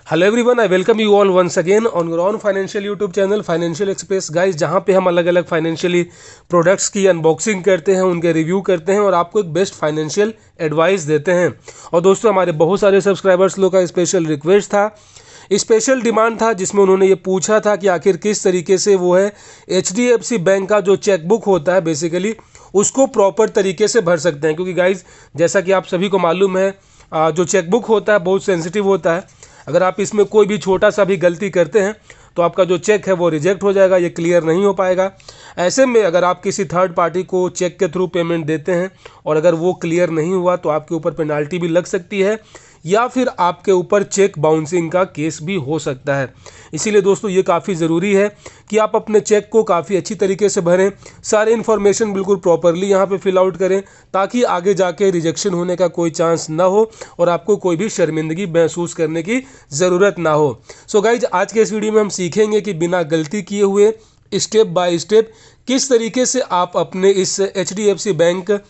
Hello everyone, I welcome you all once again on your on financial YouTube channel Financial Express guys, जहां पे हम अलग अलग financially products की unboxing करते हैं, उनके रिव्यू करते हैं और आपको एक बेस्ट फाइनेंशियल एडवाइस देते हैं। और दोस्तों, हमारे बहुत सारे सब्सक्राइबर्स लोग का स्पेशल रिक्वेस्ट था, स्पेशल डिमांड था, जिसमें उन्होंने ये पूछा था कि आखिर किस तरीके से वो है HDFC बैंक का जो चेकबुक होता है बेसिकली उसको प्रॉपर तरीके से भर सकते हैं। क्योंकि गाइज, जैसा कि आप सभी को मालूम है, जो चेकबुक होता है बहुत सेंसिटिव होता है। अगर आप इसमें कोई भी छोटा सा भी गलती करते हैं तो आपका जो चेक है वो रिजेक्ट हो जाएगा, ये क्लियर नहीं हो पाएगा। ऐसे में अगर आप किसी थर्ड पार्टी को चेक के थ्रू पेमेंट देते हैं और अगर वो क्लियर नहीं हुआ तो आपके ऊपर पेनाल्टी भी लग सकती है या फिर आपके ऊपर चेक बाउंसिंग का केस भी हो सकता है। इसीलिए दोस्तों, ये काफ़ी ज़रूरी है कि आप अपने चेक को काफ़ी अच्छी तरीके से भरें, सारे इन्फॉर्मेशन बिल्कुल प्रॉपरली यहाँ पे फिल आउट करें, ताकि आगे जाके रिजेक्शन होने का कोई चांस ना हो और आपको कोई भी शर्मिंदगी महसूस करने की ज़रूरत ना हो। सो गाइज, आज के इस वीडियो में हम सीखेंगे कि बिना गलती किए हुए स्टेप बाय स्टेप किस तरीके से आप अपने इस HDFC बैंक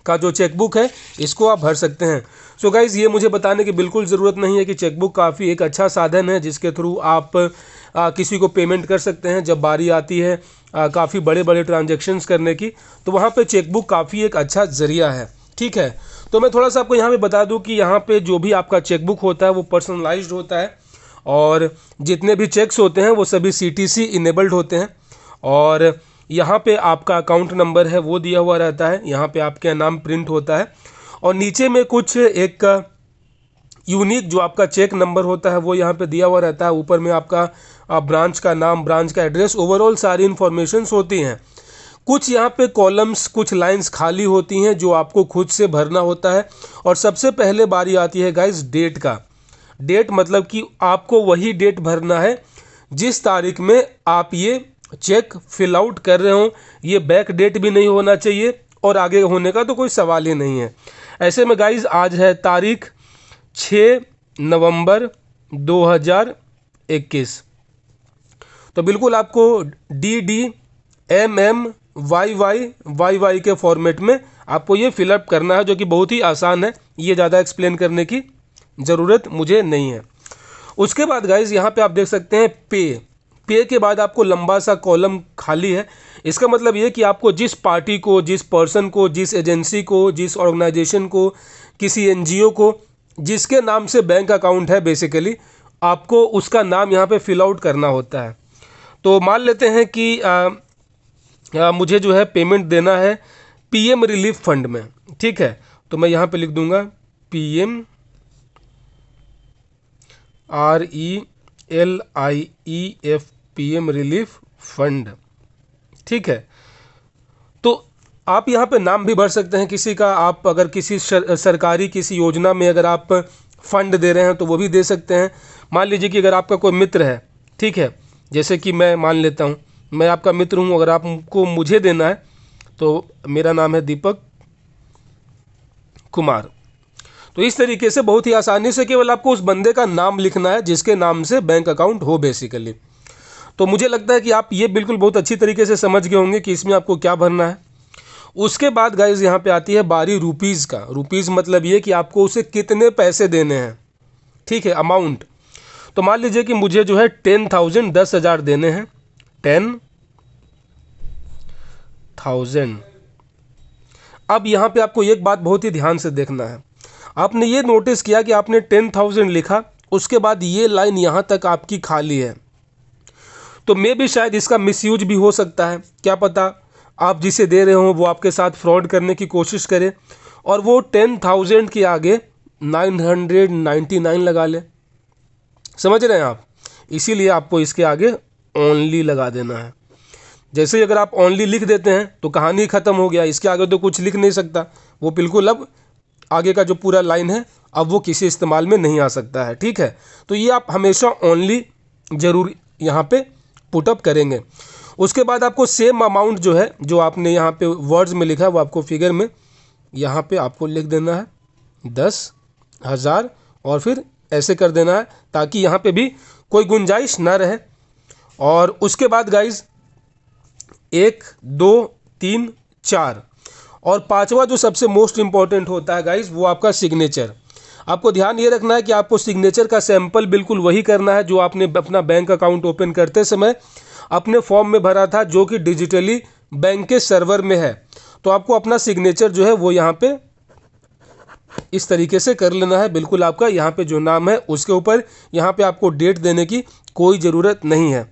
का जो चेकबुक है इसको आप भर सकते हैं। सो गाइज़, ये मुझे बताने की बिल्कुल ज़रूरत नहीं है कि चेकबुक काफ़ी एक अच्छा साधन है जिसके थ्रू आप किसी को पेमेंट कर सकते हैं। जब बारी आती है काफ़ी बड़े बड़े ट्रांजैक्शंस करने की, तो वहाँ पे चेकबुक काफ़ी एक अच्छा ज़रिया है। ठीक है, तो मैं थोड़ा सा आपको यहाँ पे बता दूँ कि यहाँ पे जो भी आपका चेकबुक होता है वो पर्सनलाइज्ड होता है और जितने भी चेक्स होते हैं वो सभी CTC इनेबल्ड होते हैं। और यहाँ पे आपका अकाउंट नंबर है वो दिया हुआ रहता है, यहाँ पे आपका नाम प्रिंट होता है और नीचे में कुछ एक यूनिक जो आपका चेक नंबर होता है वो यहाँ पे दिया हुआ रहता है। ऊपर में आपका ब्रांच का नाम, ब्रांच का एड्रेस, ओवरऑल सारी इन्फॉर्मेशंस होती हैं। कुछ यहाँ पे कॉलम्स, कुछ लाइंस खाली होती हैं जो आपको खुद से भरना होता है। और सबसे पहले बारी आती है गाइस डेट का। डेट मतलब कि आपको वही डेट भरना है जिस तारीख में आप ये चेक फिल आउट कर रहे हो। ये बैक डेट भी नहीं होना चाहिए और आगे होने का तो कोई सवाल ही नहीं है। ऐसे में गाइज, आज है तारीख 6 नवंबर 2021। तो बिल्कुल आपको DDMMYYYY के फॉर्मेट में आपको ये फिलअप करना है, जो कि बहुत ही आसान है। ये ज़्यादा एक्सप्लेन करने की ज़रूरत मुझे नहीं है। उसके बाद गाइज, यहाँ पे आप देख सकते हैं पे के बाद आपको लंबा सा कॉलम खाली है। इसका मतलब ये कि आपको जिस पार्टी को, जिस पर्सन को, जिस एजेंसी को, जिस ऑर्गेनाइजेशन को, किसी NGO को जिसके नाम से बैंक अकाउंट है बेसिकली, आपको उसका नाम यहाँ पे फिल आउट करना होता है। तो मान लेते हैं कि मुझे जो है पेमेंट देना है PM रिलीफ फंड में। ठीक है, तो मैं यहाँ पे लिख दूंगा PM RELIEF PM relief fund. ठीक है, तो आप यहाँ पे नाम भी भर सकते हैं किसी का। आप अगर किसी सरकारी किसी योजना में अगर आप फंड दे रहे हैं तो वो भी दे सकते हैं। मान लीजिए कि अगर आपका कोई मित्र है, ठीक है, जैसे कि मैं मान लेता हूँ मैं आपका मित्र हूँ, अगर आपको मुझे देना है तो मेरा नाम है दीपक कुमार। तो इस तरीके से बहुत ही आसानी से केवल आपको उस बंदे का नाम लिखना है जिसके नाम से बैंक अकाउंट हो बेसिकली। तो मुझे लगता है कि आप ये बिल्कुल बहुत अच्छी तरीके से समझ गए होंगे कि इसमें आपको क्या भरना है। उसके बाद गाइज, यहाँ पे आती है बारी रुपीज़ का। रुपीज़ मतलब ये कि आपको उसे कितने पैसे देने हैं। ठीक है, अमाउंट। तो मान लीजिए कि मुझे जो है 10,000 10,000 देने हैं। 10,000। अब यहाँ पे आपको एक बात बहुत ही ध्यान से देखना है। आपने ये नोटिस किया कि आपने 10,000 लिखा, उसके बाद ये लाइन यहाँ तक आपकी खाली है। तो मे भी शायद इसका मिसयूज भी हो सकता है। क्या पता आप जिसे दे रहे हो वो आपके साथ फ्रॉड करने की कोशिश करे और वो 10,000 के आगे 999 लगा ले। समझ रहे हैं आप? इसीलिए आपको इसके आगे ओनली लगा देना है। जैसे ही अगर आप ओनली लिख देते हैं तो कहानी ख़त्म हो गया, इसके आगे तो कुछ लिख नहीं सकता वो। बिल्कुल अब आगे का जो पूरा लाइन है अब वो किसी इस्तेमाल में नहीं आ सकता है। ठीक है, तो ये आप हमेशा ओनली ज़रूर यहाँ पे पुटअप करेंगे। उसके बाद आपको सेम अमाउंट जो है, जो आपने यहाँ पे वर्ड्स में लिखा है, वो आपको फिगर में यहाँ पे आपको लिख देना है 10,000 और फिर ऐसे कर देना है ताकि यहाँ पे भी कोई गुंजाइश ना रहे। और उसके बाद गाइज 1 2 3 4 और 5वां जो सबसे मोस्ट इम्पॉर्टेंट होता है गाइज, वो आपका सिग्नेचर। आपको ध्यान ये रखना है कि आपको सिग्नेचर का सैंपल बिल्कुल वही करना है जो आपने अपना बैंक अकाउंट ओपन करते समय अपने फॉर्म में भरा था, जो कि डिजिटली बैंक के सर्वर में है। तो आपको अपना सिग्नेचर जो है वो यहाँ पे इस तरीके से कर लेना है। बिल्कुल आपका यहाँ पे जो नाम है उसके ऊपर यहाँ पे आपको डेट देने की कोई ज़रूरत नहीं है।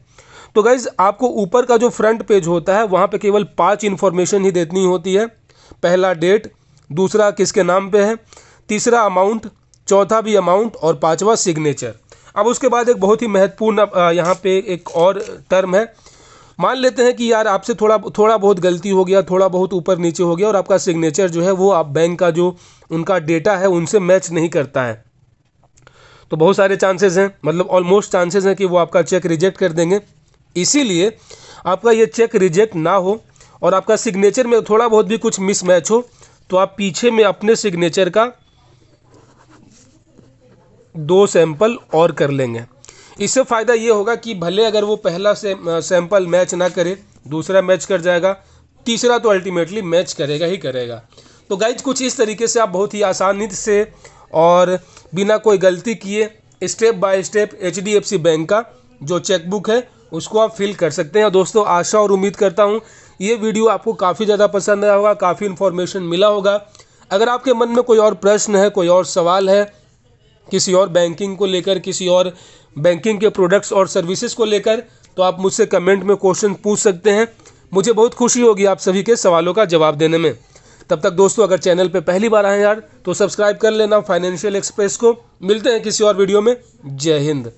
तो गाइज़ आपको ऊपर का जो फ्रंट पेज होता है वहाँ पे केवल 5 इन्फॉर्मेशन ही देनी होती है। पहला डेट, दूसरा किसके नाम पे है, तीसरा अमाउंट, चौथा भी अमाउंट और पांचवा सिग्नेचर। अब उसके बाद एक बहुत ही महत्वपूर्ण यहाँ पे एक और टर्म है। मान लेते हैं कि यार आपसे थोड़ा बहुत गलती हो गया, थोड़ा बहुत ऊपर नीचे हो गया और आपका सिग्नेचर जो है वो आप बैंक का जो उनका डेटा है उनसे मैच नहीं करता है, तो बहुत सारे चांसेस हैं, मतलब ऑलमोस्ट चांसेस हैं कि वो आपका चेक रिजेक्ट कर देंगे। इसीलिए आपका ये चेक रिजेक्ट ना हो और आपका सिग्नेचर में थोड़ा बहुत भी कुछ मिसमैच हो तो आप पीछे में अपने सिग्नेचर का 2 सैंपल और कर लेंगे। इससे फ़ायदा ये होगा कि भले अगर वो पहला सैंपल मैच ना करे, दूसरा मैच कर जाएगा, तीसरा तो अल्टीमेटली मैच करेगा ही करेगा। तो गाइज कुछ इस तरीके से आप बहुत ही आसानी से और बिना कोई गलती किए step by step HDFC bank का जो चेकबुक है उसको आप फिल कर सकते हैं। दोस्तों आशा और उम्मीद करता हूँ ये वीडियो आपको काफ़ी ज़्यादा पसंद आया होगा, काफ़ी इन्फॉर्मेशन मिला होगा। अगर आपके मन में कोई और प्रश्न है, कोई और सवाल है किसी और बैंकिंग को लेकर, किसी और बैंकिंग के प्रोडक्ट्स और सर्विसेज को लेकर, तो आप मुझसे कमेंट में क्वेश्चन पूछ सकते हैं। मुझे बहुत खुशी होगी आप सभी के सवालों का जवाब देने में। तब तक दोस्तों अगर चैनल पे पहली बार आए यार तो सब्सक्राइब कर लेना फाइनेंशियल एक्सप्रेस को। मिलते हैं किसी और वीडियो में। जय हिंद।